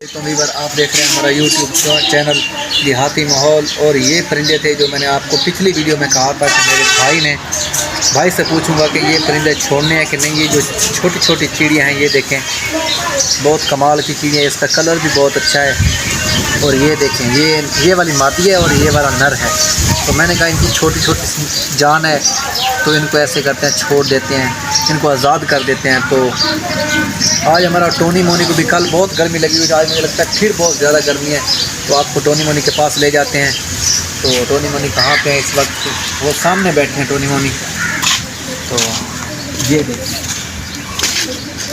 तो वीवर आप देख रहे हैं हमारा यूट्यूब चैनल देहाती माहौल। और ये परिंदे थे जो मैंने आपको पिछली वीडियो में कहा था कि मेरे भाई से पूछूंगा कि ये परिंदे छोड़ने हैं कि नहीं। ये जो छोटी छोटी चिड़ियाँ हैं ये देखें, बहुत कमाल की चिड़िया है, इसका कलर भी बहुत अच्छा है। और ये देखें, ये वाली मादी है और ये वाला नर है। तो मैंने कहा इनकी छोटी छोटी जान है तो इनको ऐसे करते हैं, छोड़ देते हैं, इनको आज़ाद कर देते हैं। तो आज हमारा टोनी मोनी को भी, कल बहुत गर्मी लगी हुई, आज मुझे लगता है फिर बहुत ज़्यादा गर्मी है। तो आपको टोनी मोनी के पास ले जाते हैं। तो टोनी मोनी कहाँ पे हैं इस वक्त? वो सामने बैठे हैं टोनी मोनी। तो ये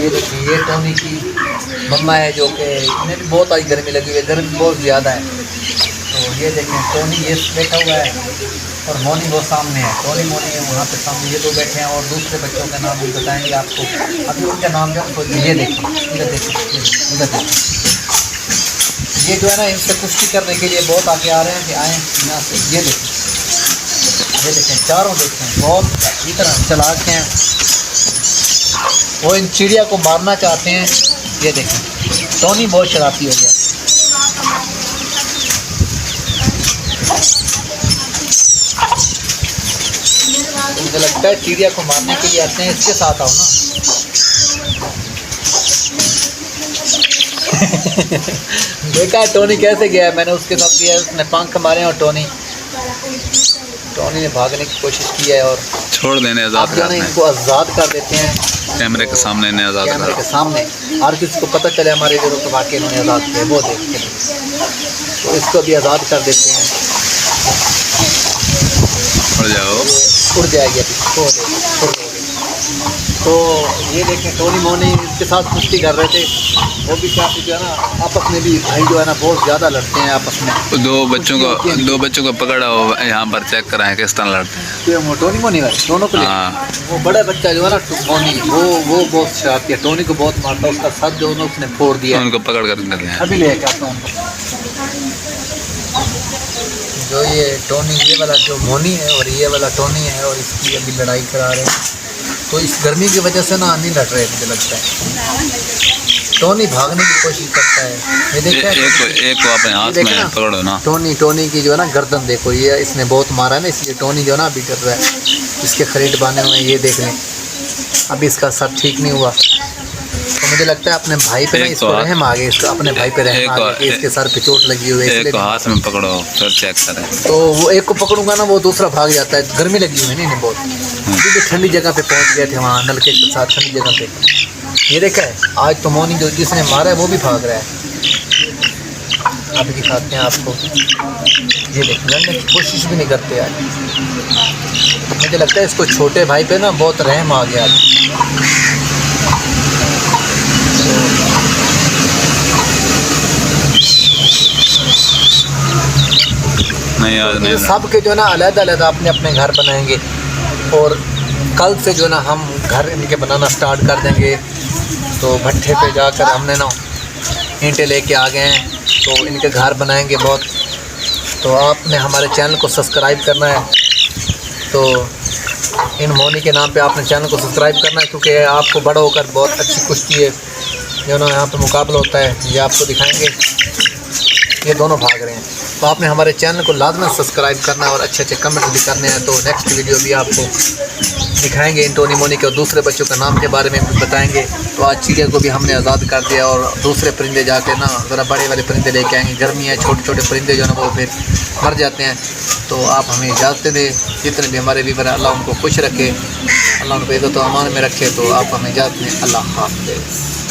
देखिए, ये टोनी की मम्मा है जो कि इन्हें भी बहुत आज गर्मी लगी हुई है, गर्मी बहुत ज़्यादा है। तो ये देखें, टोनी ये बैठा हुआ है और मोनी वो सामने है। टोनी मोनी है वहाँ पे सामने, ये दो बैठे हैं। और दूसरे बच्चों का नाम भी बताएंगे आपको, अभी उनका नाम जो है ये देखें, इधर देखें, इधर देखें। ये जो है ना, इनसे कुश्ती करने के लिए बहुत आगे आ रहे हैं कि आएँ यहाँ से। ये देखें, चारों देखें, बहुत इतना चलाक हैं। वो इन चिड़िया को मारना चाहते हैं। ये देखें, टोनी बहुत शरारती हो गया। मुझे लगता है चिड़िया को मारने के लिए आते हैं, इसके साथ आओ ना। देखा है टोनी कैसे गया है, मैंने उसके साथ किया, उसने पंख मारे हैं और टोनी ने भागने की कोशिश की है। और छोड़ देने आज़ाद करते हैं, इनको आज़ाद कर देते हैं कैमरे के सामने, इन्हें आज़ाद कैमरे के सामने। हर किसी को पता चले हमारे वीरों को वाकई इन्होंने आज़ाद किया, वो देखते हैं। तो इसको भी आज़ाद कर देते हैं। उड़ जाओ, उड़ जाएगी अभी। तो ये देखें, टोनी मोनी इसके साथ कुश्ती कर रहे थे। वो भी काफ़ी जो है ना आपस में भी, भाई जो है ना बहुत ज़्यादा लड़ते हैं आपस में। दो बच्चों को पकड़ा हो, यहाँ पर चेक कराएं किस तरह लड़ते हैं। तो टोनी मोनी वाले दोनों को वो बड़ा बच्चा जो है ना मोनी, वो बहुत शरारती है, टोनी को बहुत मारता है। उसका सर जो है उसने फोड़ दिया। उनको पकड़ कर देते हैं, अभी लेके आता हूँ उनको। जो ये टोनी, ये वाला जो मोनी है और ये वाला टोनी है, और इसकी अभी लड़ाई करा रहे हैं। तो इस गर्मी की वजह से ना नहीं लड़ रहे, मुझे लगता है। टोनी भागने की कोशिश करता है। ये देखा, एक को अपने हाथ में पकड़ो ना। टोनी की जो है ना गर्दन देखो, ये इसने बहुत मारा है ना, इसलिए टोनी जो है ना अभी डर रहा है। इसके खरीद बांधे हुए हैं, ये देख लें। अभी इसका सर ठीक नहीं हुआ। तो मुझे लगता है अपने भाई पे ना इसको रहम आ गया, इसको अपने भाई पे रहम आ गया, इसके सर पे चोट लगी हुई है, इसलिए हाथ में पकड़ो फिर चेक करें। तो वो एक को पकड़ूंगा ना, वो दूसरा भाग जाता है। गर्मी लगी हुई है नहीं बहुत, क्योंकि ठंडी जगह पे पहुंच गए थे, वहाँ नलके के साथ ठंडी जगह पे। ये देखा है, आज तो मोनी जो जिसने मारा है वो भी भाग रहा है। अभी दिखाते हैं आपको। ये देख, लड़ने की कोशिश भी नहीं करते आज। मुझे लगता है इसको छोटे भाई पे ना बहुत रहम आ गया आज। नहीं आज नहीं, सब के जो है ना अलग-अलग अपने अपने घर बनाएंगे। और कल से जो ना हम घर इनके बनाना स्टार्ट कर देंगे। तो भट्ठे पे जाकर हमने ना ईंटें लेके आ गए हैं, तो इनके घर बनाएंगे बहुत। तो आपने हमारे चैनल को सब्सक्राइब करना है। तो इन मोनी के नाम पे आपने चैनल को सब्सक्राइब करना है, क्योंकि आपको बड़ा होकर बहुत अच्छी कुश्ती है जो ना यहाँ पे मुकाबला होता है, ये आपको दिखाएंगे। ये दोनों भाग रहे हैं। तो आपने हमारे चैनल को लाजमी सब्सक्राइब करना है और अच्छे अच्छे कमेंट भी करने हैं। तो नेक्स्ट वीडियो भी आपको दिखाएंगे इन टोनी मोनी के और दूसरे बच्चों के नाम के बारे में भी बताएंगे। तो आज चिड़िया को भी हमने आज़ाद कर दिया और दूसरे परिंदे जाके ना ज़रा बड़े वाले परिंदे लेके आएंगे। गर्मी है, छोटे छोटे परिंदे जो ना वो फिर मर जाते हैं। तो आप हमें इजाज़त दें, जितने भी हमारे व्यूअर अल्लाह उनको खुश रखे, अल्लाह उनको इज़्ज़त व अमान में रखे। तो आप हमें इजाज़त दें। अल्लाह हाफ़िज़।